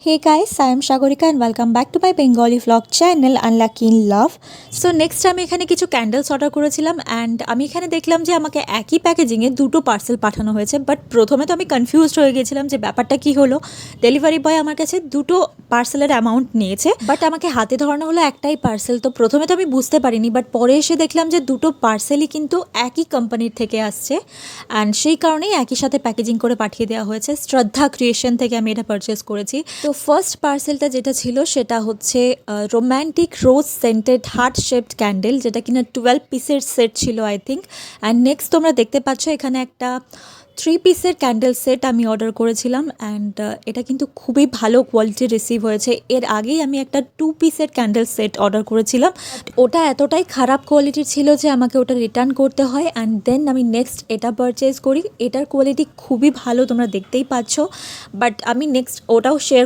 Hey guys, I am Shagorika and welcome back to my Bengali vlog channel Unlucky in Love. So next আমি এখানে কিছু candles order করেছিলাম and আমি এখানে দেখলাম যে আমাকে একই প্যাকেজিংয়ে দুটো পার্সেল পাঠানো হয়েছে। বাট প্রথমে তো আমি কনফিউজড হয়ে গেছিলাম যে ব্যাপারটা কি হলো। ডেলিভারি বয় আমার কাছে দুটো পার্সেলের অ্যামাউন্ট নিয়েছে, বাট আমাকে হাতে ধরানো হলো একটাই পার্সেল। তো প্রথমে তো আমি বুঝতে পারিনি, বাট পরে এসে দেখলাম যে দুটো পার্সেলই কিন্তু একই কোম্পানির থেকে আসছে অ্যান্ড সেই কারণেই একই সাথে প্যাকেজিং করে পাঠিয়ে দেওয়া হয়েছে। শ্রদ্ধা ক্রিয়েশন থেকে আমি এটা পারচেস করেছি। তো ফার্স্ট পার্সেলটা যেটা ছিল সেটা হচ্ছে রোম্যান্টিক রোজ সেন্টেড হার্ট শেপড ক্যান্ডেল, যেটা কিনা 12 পিসের সেট ছিল আই থিঙ্ক। অ্যান্ড নেক্সট তোমরা দেখতে পাচ্ছ এখানে একটা 3 পিসের ক্যান্ডেল সেট আমি অর্ডার করেছিলাম অ্যান্ড এটা কিন্তু খুবই ভালো কোয়ালিটি রিসিভ হয়েছে। এর আগেই আমি একটা 2 পিসের ক্যান্ডেল সেট অর্ডার করেছিলাম, ওটা এতটাই খারাপ কোয়ালিটির ছিল যে আমাকে ওটা রিটার্ন করতে হয় অ্যান্ড দেন আমি নেক্সট এটা পারচেজ করি। এটার কোয়ালিটি খুবই ভালো, তোমরা দেখতেই পাচ্ছ। বাট আমি নেক্সট ওটাও শেয়ার